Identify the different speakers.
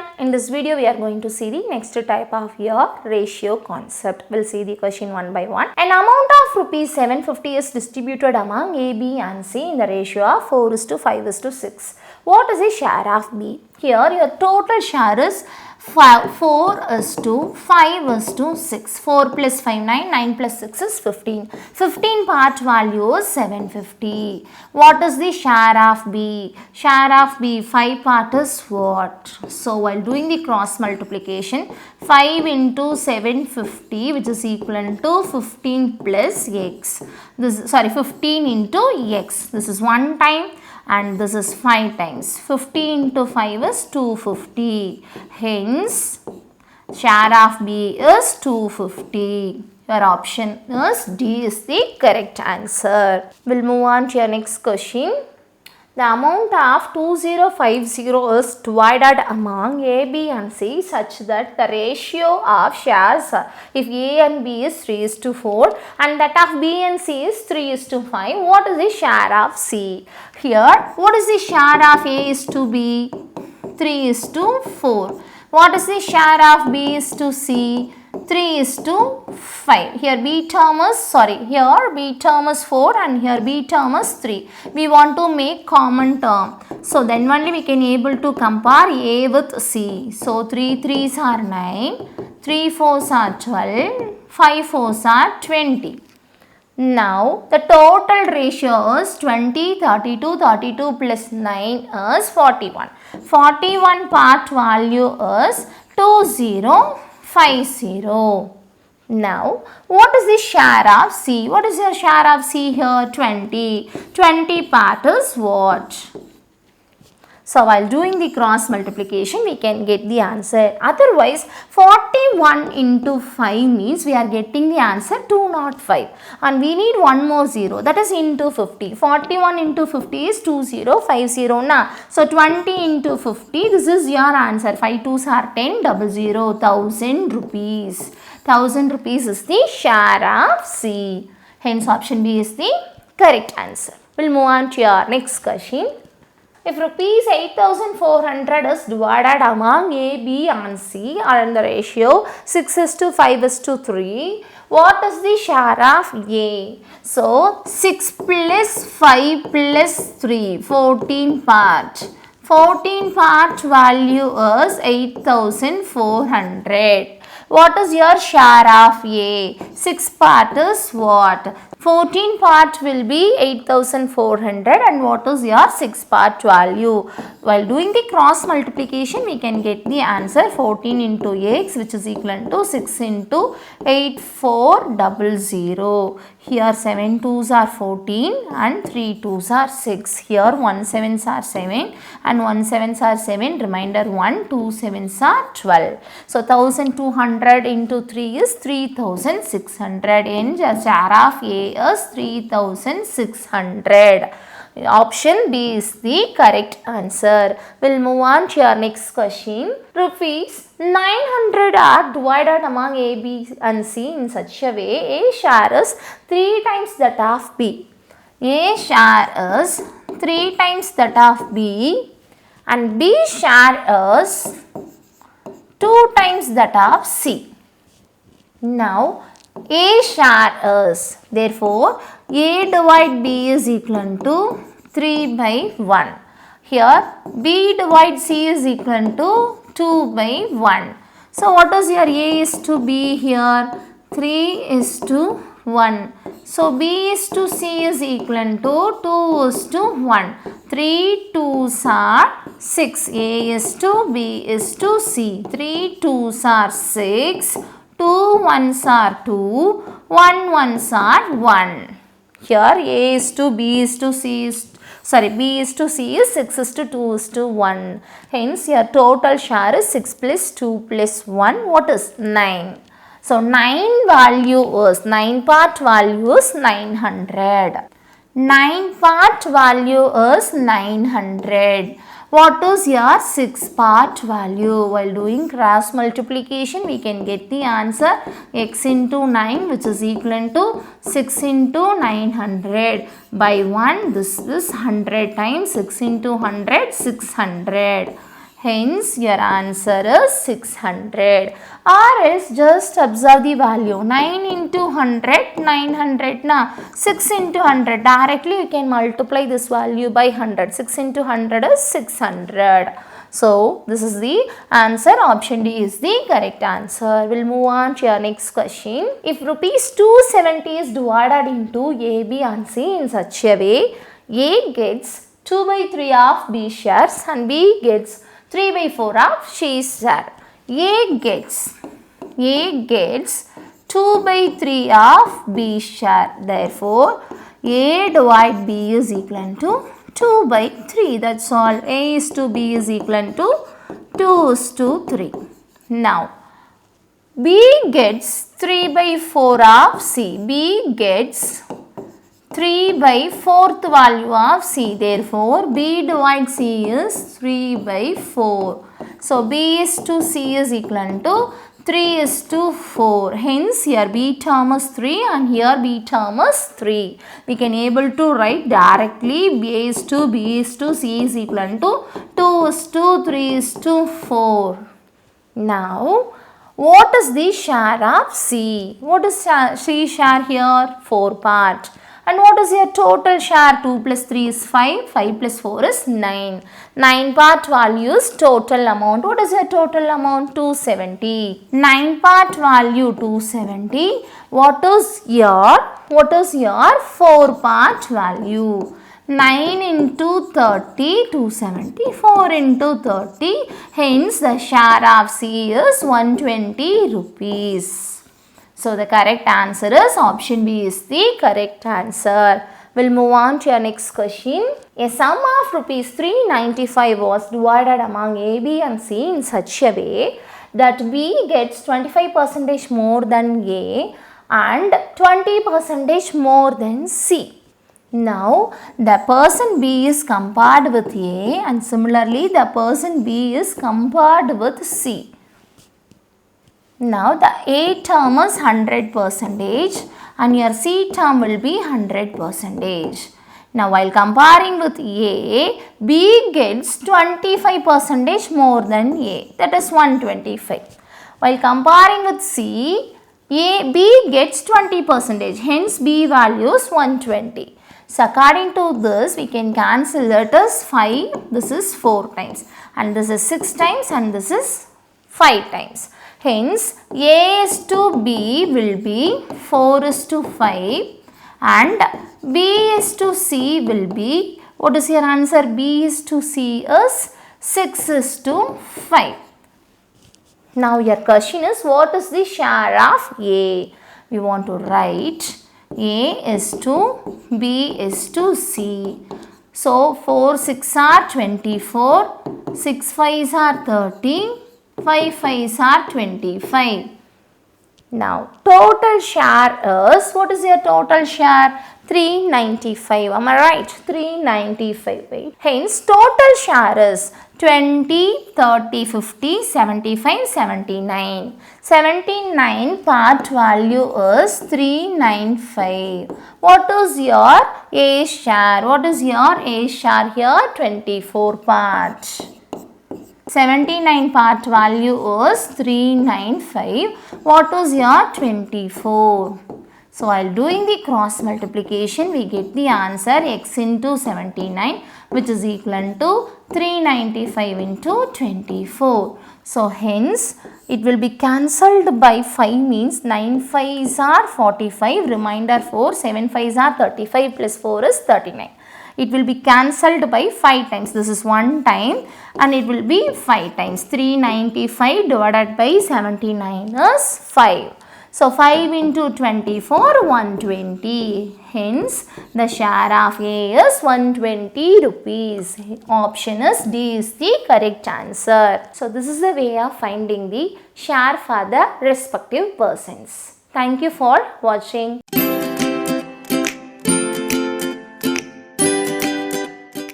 Speaker 1: everyone, in this video we are going to see the next type of your ratio concept. We'll see the question one by one. An amount of rupees 750 is distributed among A, B and C in the ratio of 4:5:6. What is the share of B? Here your total share is 4:5:6. 4 plus 5, 9. 9 plus 6 is 15. 15 part value is 750. What is the share of B? Share of B, 5 part is what? So while doing the cross multiplication, 5 into 750 which is equivalent to 15 plus x. 15 into x. This is one time. And this is 5 times. 50 into 5 is 250. Hence, share of B is 250. Your option is D is the correct answer. We'll move on to your next question. The amount of 2050 is divided among A, B and C such that the ratio of shares, if A and B is 3:4 and that of B and C is 3:5, what is the share of C? Here, what is the share of A is to B? 3:4. What is the share of B is to C? 3:5. Here B term is 4 and here B term is 3. We want to make common term. So then only we can able to compare A with C. So 3 3s are 9, 3 4s are 12, 5 4s are 20. Now the total ratio is 20, 32, 32 plus 9 is 41. 41 part value is 2050. Now, what is the share of C? What is your share of C here? 20. 20 part is what? So, while doing the cross multiplication, we can get the answer. Otherwise, 41 into 5 means we are getting the answer 205. And we need one more 0. That is into 50. 41 into 50 is 2050 na. So, 20 into 50, this is your answer. 5 2s are 10, 00, 1000 rupees. 1000 rupees is the share of C. Hence, option B is the correct answer. We'll move on to your next question. If rupees 8,400 is divided among A, B and C and the ratio 6:5:3, what is the share of A? So, 6 plus 5 plus 3, 14 part. 14 part value is 8,400. What is your share of A? 6 part is what? 14 part will be 8,400 and what is your 6 part value? While doing the cross multiplication, we can get the answer 14 into x which is equivalent to 6 into 8400. Here 7 2s are 14 and 3 2s are 6. Here 1 7s are 7 and 1 7s are 7. Remainder 1, 2 7s are 12. So 1200 into 3 is 3600 and the share of A is 3600. Option B is the correct answer. We'll move on to your next question. Rupees 900 are divided among A, B and C in such a way A share is 3 times that of B. A share is 3 times that of B and B share is 2 times that of C. Now, A share is, therefore, A divide B is equal to 3/1. Here, B divide C is equal to 2/1. So, what is your A is to B here? 3:1. So, B is to C is equal to 2:1. 3 2s are 6. A is to B is to C. 3 2s are 6. 2 1s are 2. 1 1s are 1. Here A is to B is to C is B is to C is 6:2:1. Hence your total share is 6 plus 2 plus 1. What is 9? So 9 part value is 900. 9 part value is 900. What is your 6 part value? While doing cross multiplication, we can get the answer x into 9 which is equivalent to 6 into 900. By 1, this is 100 times 6 into 100, 600. Hence, your answer is 600. Or else just observe the value. 9 into 100, 900 na. 6 into 100. Directly you can multiply this value by 100. 6 into 100 is 600. So, this is the answer. Option D is the correct answer. We'll move on to your next question. If rupees 270 is divided into A, B and C in such a way, A gets 2 by 3 of B shares and B gets 3 by 4 of C's share. A gets 2 by 3 of B share. Therefore, A divide B is equal to 2 by 3. That's all. A is to B is equal to 2 is to 3. Now, B gets 3 by 4 of C. B gets 3 by 4th value of C. Therefore, B divides C is 3 by 4. So, B is to C is equal to 3 is to 4. Hence, here B term is 3 and here B term is 3. We can able to write directly B is to B is to C is equal to 2 is to 3 is to 4. Now, what is the share of C? What is C share here? 4 part. And what is your total share? 2 plus 3 is 5. 5 plus 4 is 9. 9 part value is total amount. What is your total amount? 270. 9 part value 270. What is your 4 part value? 9 into 30, 270. 4 into 30. Hence, the share of C is 120 rupees. So, the correct answer is option B is the correct answer. We'll move on to your next question. A sum of rupees 395 was divided among A, B and C in such a way that B gets 25% more than A and 20% more than C. Now, the person B is compared with A and similarly the person B is compared with C. Now, the A term is 100% and your C term will be 100%. Now, while comparing with A, B gets 25% more than A, that is 125. While comparing with C, B gets 20%, hence B value is 120. So, according to this, we can cancel that is 5, this is 4 times and this is 6 times and this is 5 times. Hence, A is to B will be 4 is to 5 and B is to C will be, what is your answer? B is to C is 6 is to 5. Now, your question is, what is the share of A? We want to write A is to B is to C. So, 4 6 are 24, 6 5s are 30. 5 5s are 25. Now, total share is, what is your total share? 395. Am I right? 395. Right? Hence, total share is 20, 30, 50, 75, 79. 79 part value is 395. What is your A share? What is your A share here? 24 part. 79 part value is 395. What is your 24? So, while doing the cross multiplication, we get the answer x into 79 which is equal to 395 into 24. So, hence it will be cancelled by 5 means 9 5s are 45, remainder 4, 7 5s are 35 plus 4 is 39. It will be cancelled by 5 times. This is 1 time and it will be 5 times. 395 divided by 79 is 5. So, 5 into 24, 120. Hence, the share of A is 120 rupees. Option is D is the correct answer. So, this is the way of finding the share for the respective persons. Thank you for watching.